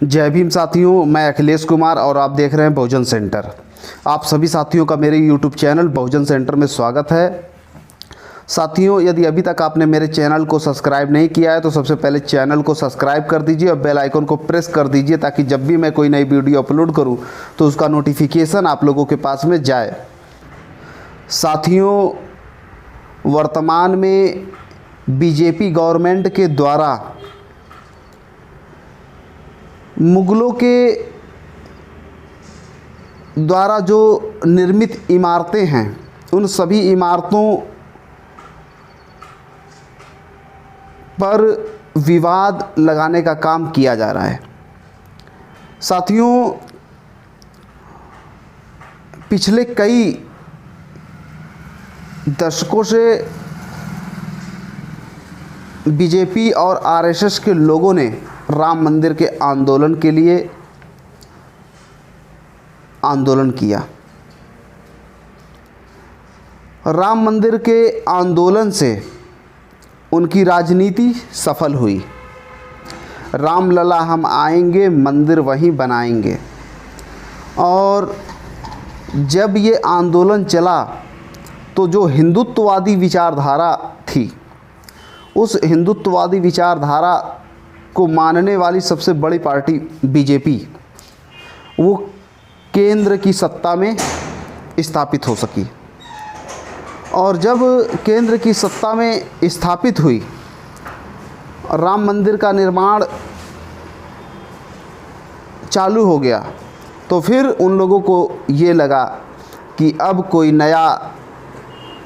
जय भीम साथियों, मैं अखिलेश कुमार और आप देख रहे हैं बहुजन सेंटर। आप सभी साथियों का मेरे यूट्यूब चैनल बहुजन सेंटर में स्वागत है। साथियों, यदि अभी तक आपने मेरे चैनल को सब्सक्राइब नहीं किया है तो सबसे पहले चैनल को सब्सक्राइब कर दीजिए और बेल आइकन को प्रेस कर दीजिए ताकि जब भी मैं कोई नई वीडियो अपलोड करूं तो उसका नोटिफिकेशन आप लोगों के पास में जाए। साथियों, वर्तमान में बीजेपी गवर्नमेंट के द्वारा मुगलों के द्वारा जो निर्मित इमारतें हैं उन सभी इमारतों पर विवाद लगाने का काम किया जा रहा है। साथियों, पिछले कई दशकों से बीजेपी और आरएसएस के लोगों ने राम मंदिर के आंदोलन के लिए आंदोलन किया। राम मंदिर के आंदोलन से उनकी राजनीति सफल हुई। राम लला हम आएंगे, मंदिर वहीं बनाएंगे। और जब ये आंदोलन चला तो जो हिंदुत्ववादी विचारधारा थी, उस हिंदुत्ववादी विचारधारा को मानने वाली सबसे बड़ी पार्टी बीजेपी वो केंद्र की सत्ता में स्थापित हो सकी। और जब केंद्र की सत्ता में स्थापित हुई, राम मंदिर का निर्माण चालू हो गया, तो फिर उन लोगों को ये लगा कि अब कोई नया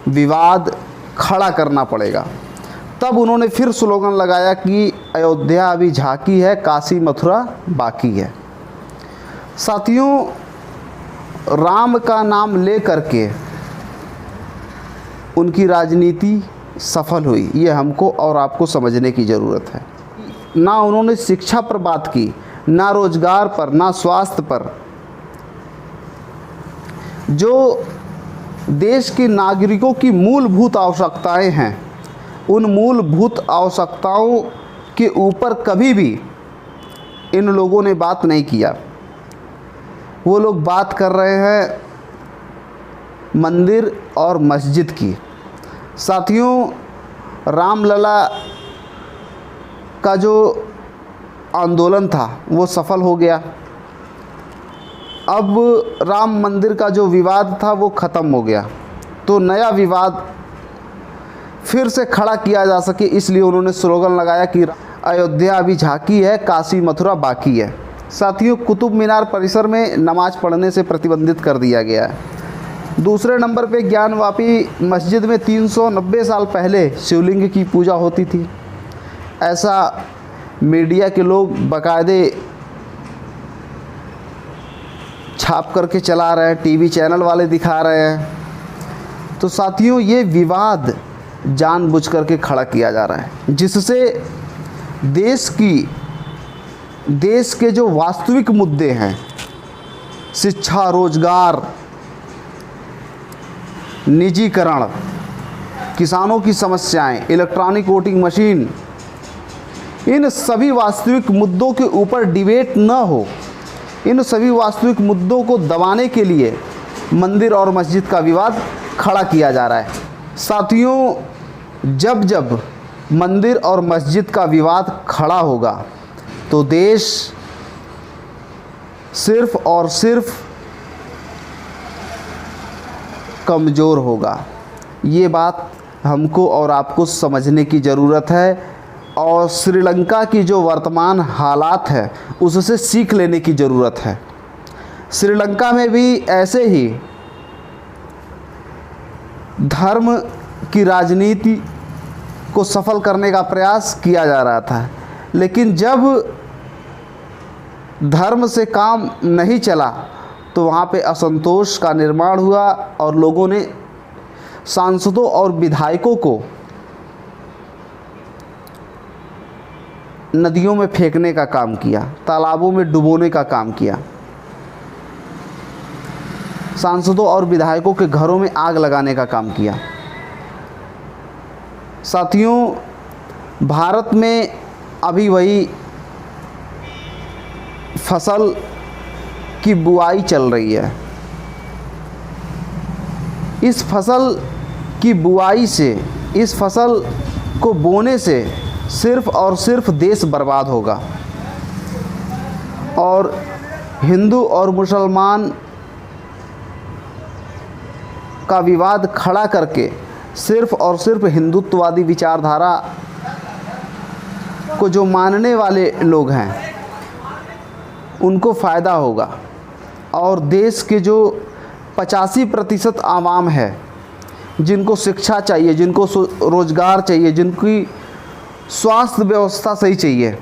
विवाद खड़ा करना पड़ेगा। तब उन्होंने फिर स्लोगन लगाया कि अयोध्या अभी झांकी है, काशी मथुरा बाकी है। साथियों, राम का नाम ले करके उनकी राजनीति सफल हुई, ये हमको और आपको समझने की ज़रूरत है। ना उन्होंने शिक्षा पर बात की, ना रोजगार पर, ना स्वास्थ्य पर। जो देश के नागरिकों की मूलभूत आवश्यकताएं हैं, उन मूलभूत आवश्यकताओं के ऊपर कभी भी इन लोगों ने बात नहीं किया। वो लोग बात कर रहे हैं मंदिर और मस्जिद की। साथियों, रामलला का जो आंदोलन था वो सफल हो गया। अब राम मंदिर का जो विवाद था वो ख़त्म हो गया, तो नया विवाद फिर से खड़ा किया जा सके, इसलिए उन्होंने स्लोगन लगाया कि अयोध्या अभी झांकी है, काशी मथुरा बाकी है। साथियों, कुतुब मीनार परिसर में नमाज पढ़ने से प्रतिबंधित कर दिया गया है। दूसरे नंबर पे ज्ञानवापी मस्जिद में 390 साल पहले शिवलिंग की पूजा होती थी। ऐसा मीडिया के लोग बाकायदे छाप करके चला रहे हैं, टीवी चैनल वाले दिखा रहे हैं। तो साथियों, ये विवाद जानबूझ करके खड़ा किया जा रहा है, जिससे देश के जो वास्तविक मुद्दे हैं, शिक्षा, रोजगार, निजीकरण, किसानों की समस्याएं, इलेक्ट्रॉनिक वोटिंग मशीन, इन सभी वास्तविक मुद्दों के ऊपर डिबेट न हो, इन सभी वास्तविक मुद्दों को दबाने के लिए मंदिर और मस्जिद का विवाद खड़ा किया जा रहा है। साथियों, जब जब मंदिर और मस्जिद का विवाद खड़ा होगा तो देश सिर्फ और सिर्फ कमज़ोर होगा। ये बात हमको और आपको समझने की ज़रूरत है। और श्रीलंका की जो वर्तमान हालात है उससे सीख लेने की ज़रूरत है। श्रीलंका में भी ऐसे ही धर्म की राजनीति को सफल करने का प्रयास किया जा रहा था, लेकिन जब धर्म से काम नहीं चला तो वहाँ पे असंतोष का निर्माण हुआ और लोगों ने सांसदों और विधायकों को नदियों में फेंकने का काम किया, तालाबों में डुबोने का काम किया। सांसदों और विधायकों के घरों में आग लगाने का काम किया। साथियों, भारत में अभी वही फसल की बुआई चल रही है। इस फसल की बुआई से, इस फसल को बोने से सिर्फ़ और सिर्फ देश बर्बाद होगा और हिंदू और मुसलमान का विवाद खड़ा करके सिर्फ़ और सिर्फ हिंदुत्ववादी विचारधारा को जो मानने वाले लोग हैं उनको फ़ायदा होगा और देश के जो 85% आवाम है, जिनको शिक्षा चाहिए, जिनको रोज़गार चाहिए, जिनकी स्वास्थ्य व्यवस्था सही चाहिए,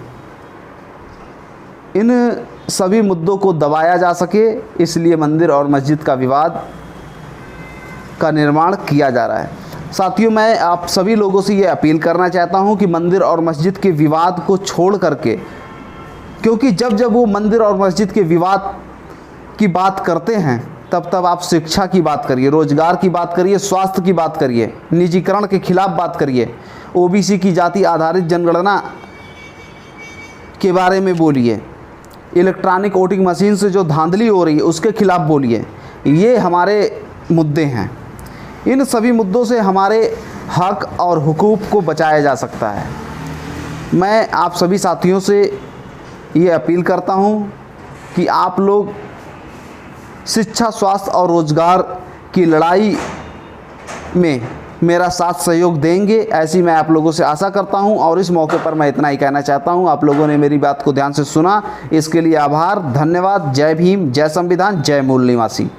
इन सभी मुद्दों को दबाया जा सके, इसलिए मंदिर और मस्जिद का विवाद का निर्माण किया जा रहा है। साथियों, मैं आप सभी लोगों से ये अपील करना चाहता हूँ कि मंदिर और मस्जिद के विवाद को छोड़ करके, क्योंकि जब जब वो मंदिर और मस्जिद के विवाद की बात करते हैं तब आप शिक्षा की बात करिए, रोज़गार की बात करिए, स्वास्थ्य की बात करिए, निजीकरण के खिलाफ बात करिए, ओबीसी की जाति आधारित जनगणना के बारे में बोलिए, इलेक्ट्रॉनिक वोटिंग मशीन से जो धांधली हो रही है उसके खिलाफ बोलिए। ये हमारे मुद्दे हैं। इन सभी मुद्दों से हमारे हक और हुकूक को बचाया जा सकता है। मैं आप सभी साथियों से ये अपील करता हूँ कि आप लोग शिक्षा, स्वास्थ्य और रोज़गार की लड़ाई में मेरा साथ सहयोग देंगे, ऐसी मैं आप लोगों से आशा करता हूं। और इस मौके पर मैं इतना ही कहना चाहता हूं, आप लोगों ने मेरी बात को ध्यान से सुना, इसके लिए आभार, धन्यवाद। जय भीम, जय संविधान, जय मूल निवासी।